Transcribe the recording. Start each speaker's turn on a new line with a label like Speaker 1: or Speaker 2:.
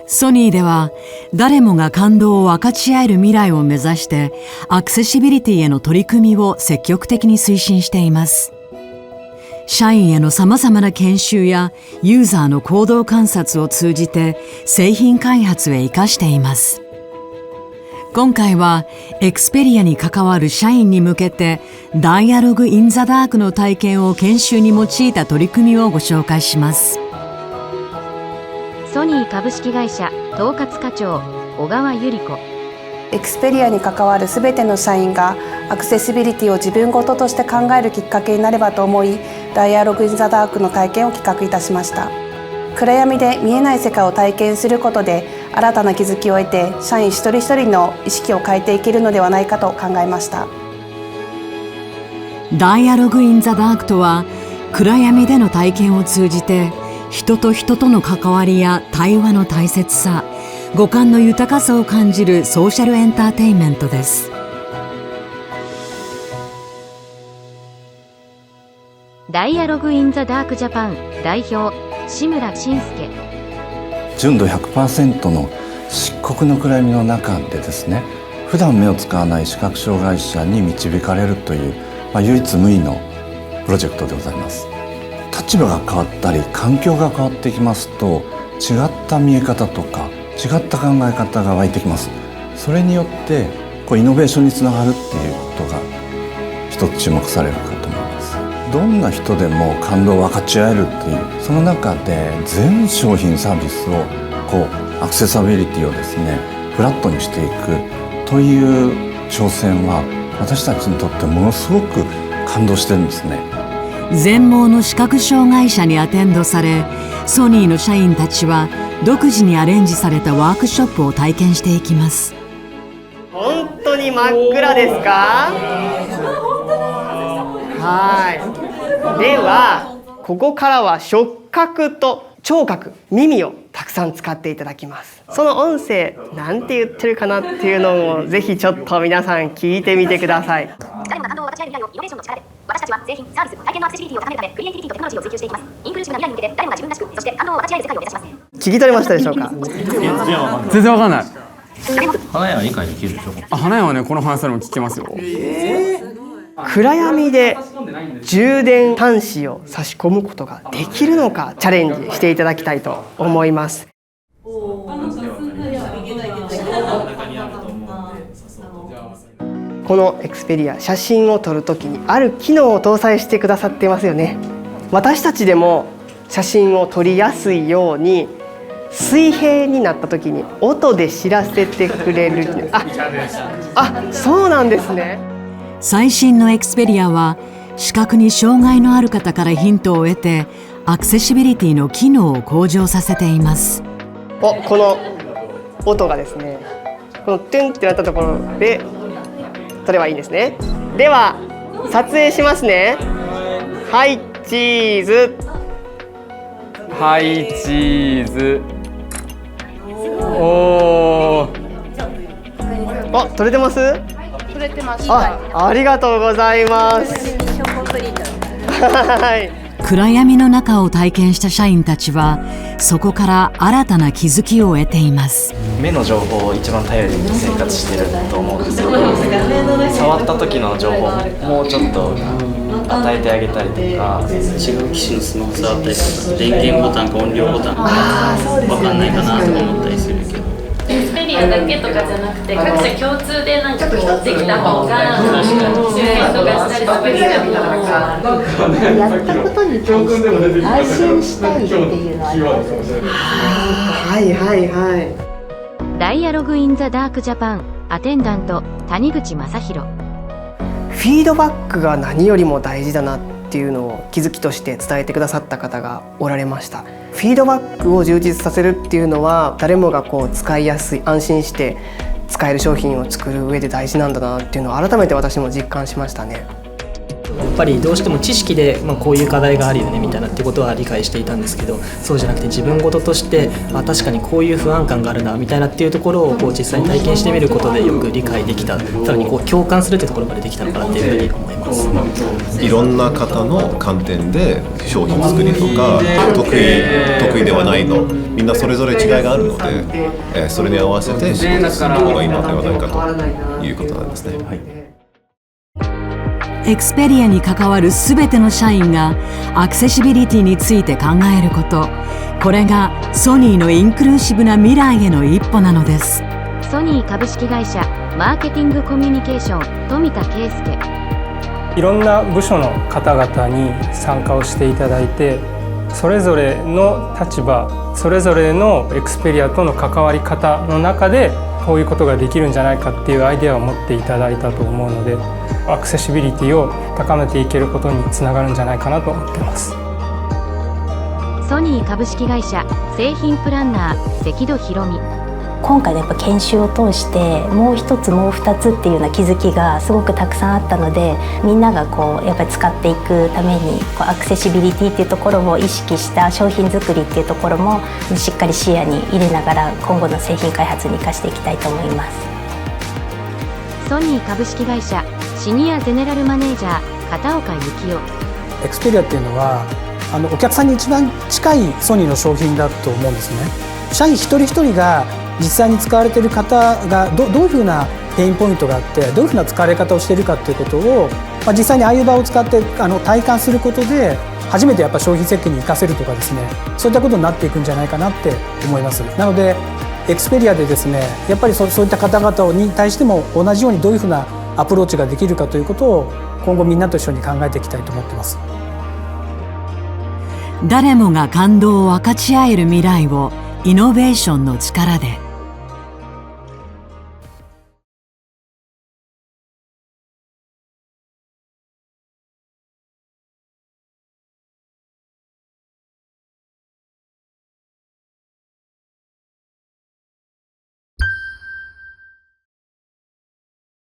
Speaker 1: ソニーでは誰もが感動を分かち合える未来を目指してアクセシビリティへの取り組みを積極的に推進しています。社員へのさまざまな研修やユーザーの行動観察を通じて製品開発へ生かしています。今回はエクスペリアに関わる社員に向けてダイアログインザダークの体験を研修に用いた取り組みをご紹介します。
Speaker 2: ソニー株式会社統括課長小川百合子。
Speaker 3: エクスペリアに関わるすべての社員がアクセシビリティを自分ごととして考えるきっかけになればと思い、ダイアログインザダークの体験を企画いたしました。暗闇で見えない世界を体験することで新たな気づきを得て、社員一人一人の意識を変えていけるのではないかと考えました。
Speaker 1: ダイアログインザダークとは、暗闇での体験を通じて人と人との関わりや対話の大切さ、五感の豊かさを感じるソーシャルエンターテインメントです。
Speaker 2: ダイアログインザダークジャパン代表志村慎介。
Speaker 4: 純度 100% の漆黒の暗闇の中でですね、普段目を使わない視覚障害者に導かれるという、唯一無二のプロジェクトでございます。立場が変わったり環境が変わってきますと、違った見え方とか違った考え方が湧いてきます。それによってイノベーションにつながるっていうことが一つ注目されるかと思います。どんな人でも感動を分かち合えるっていう、その中で全商品サービスをアクセサビリティをですねフラットにしていくという挑戦は、私たちにとってものすごく感動してるんですね。
Speaker 1: 全盲の視覚障害者にアテンドされ、ソニーの社員たちは独自にアレンジされたワークショップを体験していきます。
Speaker 5: 本当に真っ暗ですか？はい。ではここからは触覚と聴覚、耳をたくさん使っていただきます。その音声なんて言ってるかなっていうのをぜひちょっと皆さん聞いてみてください。
Speaker 6: 誰もが感動を分かち合える未来をイノベーションの力で、私たちは製品、サービス、体験のアクセシビリティを高めるため、クリエイティビティとテクノロジーを追求していきます。インクルーシブな未来に向けて、誰もが自分らしく、そして感動を分かち合える世界を目指します。
Speaker 5: 聞き取れましたでしょうか？
Speaker 7: 全然わかんない。
Speaker 8: 花屋は理解できるでしょ。
Speaker 7: 花屋はね、この話でも聞けますよ。
Speaker 5: 暗闇で充電端子を差し込むことができるのかチャレンジしていただきたいと思います。このエクスペリア、写真を撮るときにある機能を搭載してくださってますよね。私たちでも写真を撮りやすいように水平になったときに音で知らせてくれる。そうなんですね。
Speaker 1: 最新のエクスペリアは視覚に障害のある方からヒントを得てアクセシビリティの機能を向上させています。
Speaker 5: この音がですね、このトゥンってなったところで撮ればいいんですね。では撮影しますね。はい、チーズ。
Speaker 7: はい、チーズ。おー。
Speaker 5: 撮れてます？
Speaker 3: 撮れてます。
Speaker 5: ありがとうございます。はい。
Speaker 1: 暗闇の中を体験した社員たちはそこから新たな気づきを得ています。
Speaker 8: 目の情報を一番頼りに生活してると思うんですけど、触った時の情報もうちょっと与えてあげたりとか、
Speaker 9: 違う機種のスマホ触ったりとか、電源ボタンか音量ボタンか分かんないかなとか思ったりするけど、
Speaker 10: エクスペリアだけとかじゃなくて各社共通でなんかこうできた方が周辺とかしたりとかするのも
Speaker 11: やったことに対して安心したいっていうのはあります。
Speaker 5: はいはいはい。
Speaker 2: ダイアログインザダークジャパンアテンダント谷口正弘。
Speaker 5: フィードバックが何よりも大事だなっていうのを気づきとして伝えてくださった方がおられました。フィードバックを充実させるっていうのは誰もが使いやすい、安心して使える商品を作る上で大事なんだなっていうのを改めて私も実感しましたね。
Speaker 12: やっぱりどうしても知識で、こういう課題があるよねみたいなってことは理解していたんですけど、そうじゃなくて自分事として確かにこういう不安感があるなみたいなっていうところを実際に体験してみることでよく理解できた、さらに共感するというところまでできたのかなっていうふうに思います。
Speaker 13: いろんな方の観点で商品作りとか得意ではない内のみんなそれぞれ違いがあるので、それに合わせて仕事する方がいいのではないかということなんですね。
Speaker 1: エクスペリアに関わるすべての社員がアクセシビリティについて考えること、これがソニーのインクルーシブな未来への一歩なのです。
Speaker 2: ソニー株式会社マーケティングコミュニケーション富田圭介。
Speaker 14: いろんな部署の方々に参加をしていただいて、それぞれの立場、それぞれのエクスペリアとの関わり方の中でこういうことができるんじゃないかっていうアイデアを持っていただいたと思うので、アクセシビリティを高めていけることにつながるんじゃないかなと思っています。
Speaker 2: ソニー株式会社製品プランナー関戸博美。
Speaker 11: 今回のやっぱ研修を通してもう一つもう二つっていうような気づきがすごくたくさんあったので、みんながやっぱり使っていくためにアクセシビリティっていうところを意識した商品作りっていうところもしっかり視野に入れながら今後の製品開発に生かしていきたいと思います。
Speaker 2: ソニー株式会社シニアゼネラルマネージャー片岡幸雄。
Speaker 15: エクスペリアっていうのはお客さんに一番近いソニーの商品だと思うんですね。社員一人一人が実際に使われている方がどういうふうなペインポイントがあってどういうふうな使われ方をしているかということを、実際にああいう場を使って体感することで初めてやっぱ商品設計に生かせるとかですね、そういったことになっていくんじゃないかなって思います。なのでエクスペリアでですね、やっぱりそういった方々に対しても同じようにどういうふうなアプローチができるかということを今後みんなと一緒に考えていきたいと思っています。
Speaker 1: 誰もが感動を分かち合える未来をイノベーションの力で。